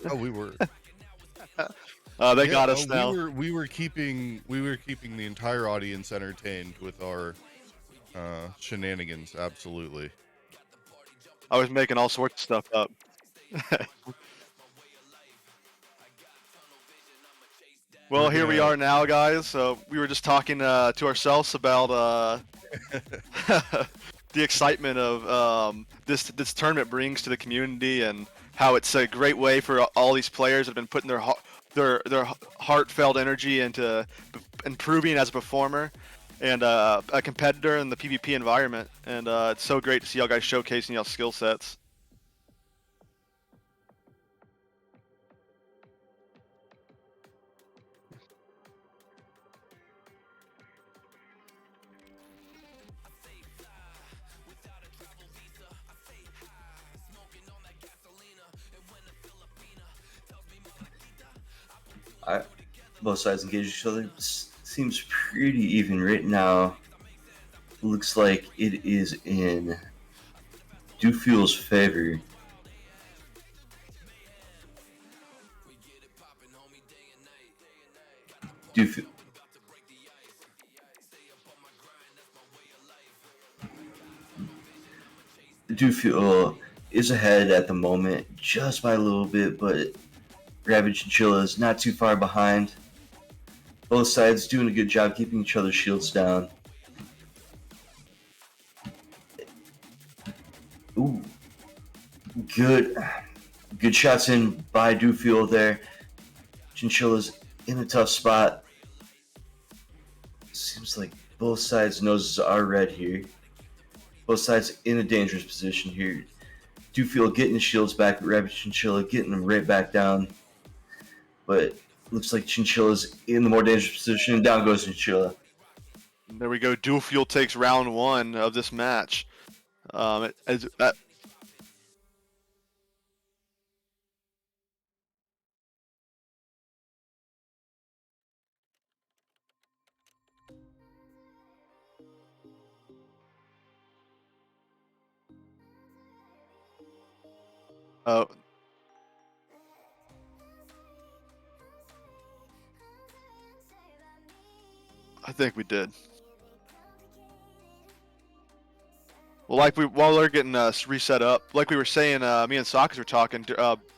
Oh, we were. They Yeah, got oh, us now. we were keeping the entire audience entertained with our shenanigans. Absolutely. I was making all sorts of stuff up. Well, We're here we gonna are now, guys. So we were just talking to ourselves about the excitement of this tournament brings to the community, and how it's a great way for all these players that have been putting their heartfelt energy into improving as a performer and a competitor in the PvP environment. And it's so great to see y'all guys showcasing y'all skill sets. Both sides engage each other. Seems pretty even right now. Looks like it is in Dewfuel's favor. Dewfuel, Dewfuel is ahead at the moment, just by a little bit, but RabidChinchilla is not too far behind. Both sides doing a good job keeping each other's shields down. Ooh, good shots in by Dewfuel there. Chinchilla's in a tough spot. Seems like both sides' noses are red here. Both sides in a dangerous position here. Dewfuel getting the shields back, RabidChinchilla getting them right back down. But looks like Chinchilla's in the more dangerous position, and down goes Chinchilla. There we go. Dewfuel takes round one of this match. Uh, I think we did. Well, while they're getting reset up, like we were saying, me and Sockers were talking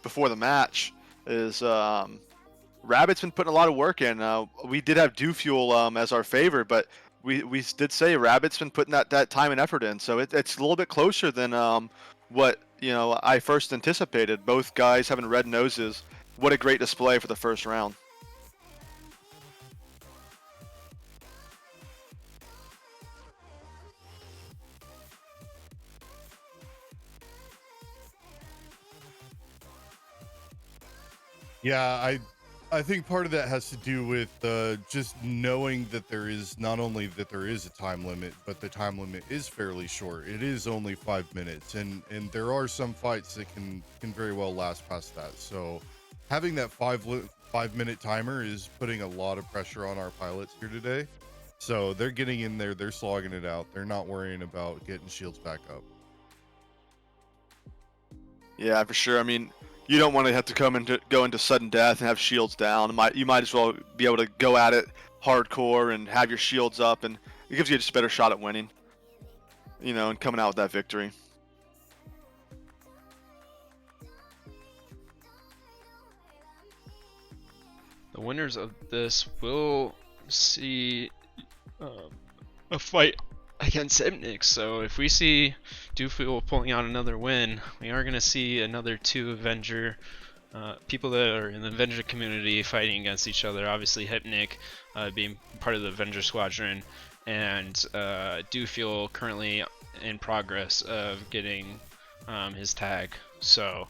before the match. Is Rabbit's been putting a lot of work in. We did have Dewfuel as our favorite, but we did say Rabbit's been putting that time and effort in. So it's a little bit closer than what I first anticipated. Both guys having red noses. What a great display for the first round. Yeah, I think part of that has to do with just knowing that there is not only that there is a time limit, but the time limit is fairly short. It is only 5 minutes, and there are some fights that can very well last past that. So having that 5 minute timer is putting a lot of pressure on our pilots here today. So they're getting in there, they're slogging it out. They're not worrying about getting shields back up. Yeah, for sure. I mean, you don't want to have to go into sudden death and have shields down. You might as well be able to go at it hardcore and have your shields up, and it gives you just a better shot at winning. And coming out with that victory. The winners of this will see a fight against Hypnix. So if we see Dewfuel pulling out another win, we are going to see another two Avenger people that are in the Avenger community fighting against each other. Obviously Hypnic being part of the Avenger Squadron, and Dewfuel currently in progress of getting his tag. So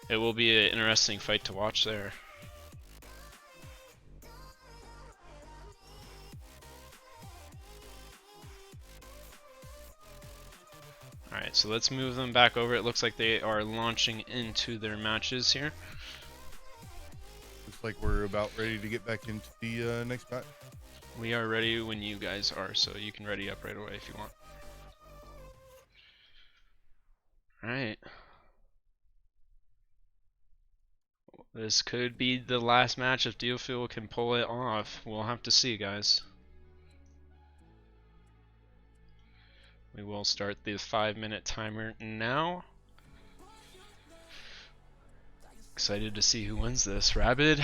it will be an interesting fight to watch there. Alright, so let's move them back over. It looks like they are launching into their matches here. Looks like we're about ready to get back into the next match. We are ready when you guys are, so you can ready up right away if you want. Alright. This could be the last match if Dewfuel can pull it off. We'll have to see, guys. We will start the 5-minute timer now. Excited to see who wins this. Rabid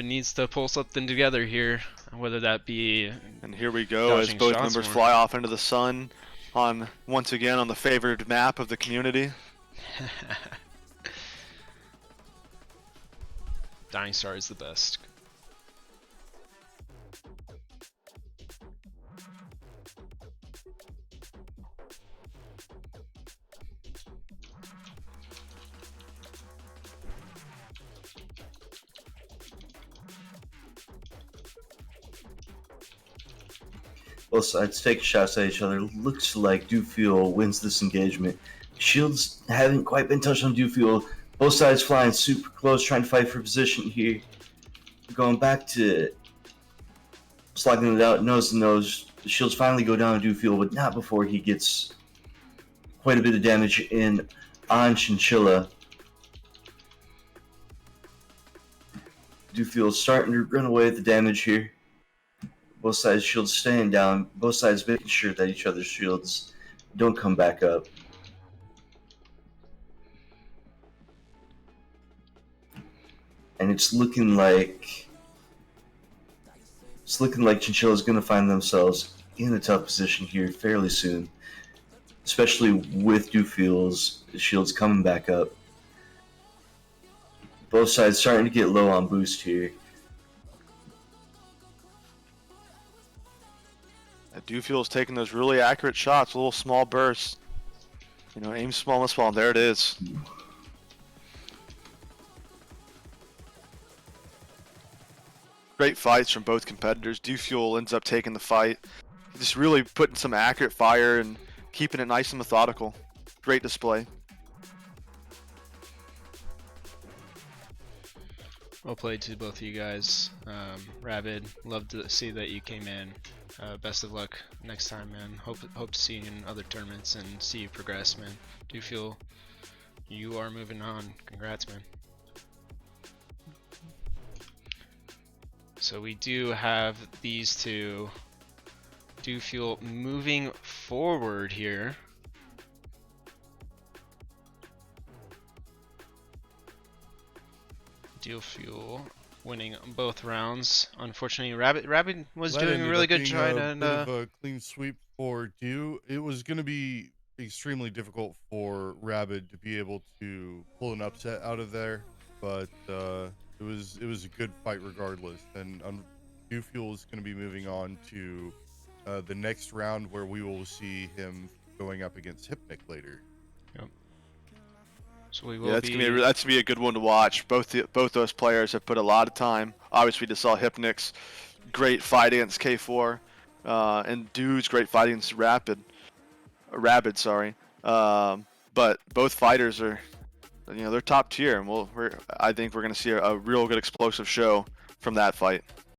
needs to pull something together here, whether that be. And here we go as dodging both shots members more. fly off into the sun on once again on the favored map of the community. Dying Star is the best. Both sides take shots at each other. Looks like Dewfuel wins this engagement. Shields haven't quite been touched on Dewfuel. Both sides flying super close, trying to fight for position here. Going back to slugging it out nose to nose. The shields finally go down on Dewfuel, but not before he gets quite a bit of damage in on Chinchilla. Dewfuel starting to run away with the damage here. Both sides' shields staying down. Both sides making sure that each other's shields don't come back up. And it's looking like Chinchilla's going to find themselves in a tough position here fairly soon, especially with Dewfuel's shields coming back up. Both sides starting to get low on boost here. Dewfuel's taking those really accurate shots, little small bursts. You know, aim small and small, and there it is. Great fights from both competitors. Dewfuel ends up taking the fight. Just really putting some accurate fire and keeping it nice and methodical. Great display. Well played to both of you guys. Rabid, love to see that you came in. Best of luck next time, man. Hope to see you in other tournaments and see you progress, man. Dewfuel, you are moving on. Congrats, man. So we do have these two. Dewfuel moving forward here. Dewfuel winning both rounds. Unfortunately, Rabid was That doing a ended really up good being try a and bit of a clean sweep for Dew. It was going to be extremely difficult for Rabid to be able to pull an upset out of there, but it was a good fight regardless. And Dewfuel is going to be moving on to the next round, where we will see him going up against Hypnic later. Yep. So we will Yeah, that's gonna be a good one to watch. Both those players have put a lot of time. Obviously, we just saw Hypnic's great fight against K4, and Dew's great fight against Rabid. Sorry. But both fighters are, you know, they're top tier, and I think we're gonna see a real good explosive show from that fight.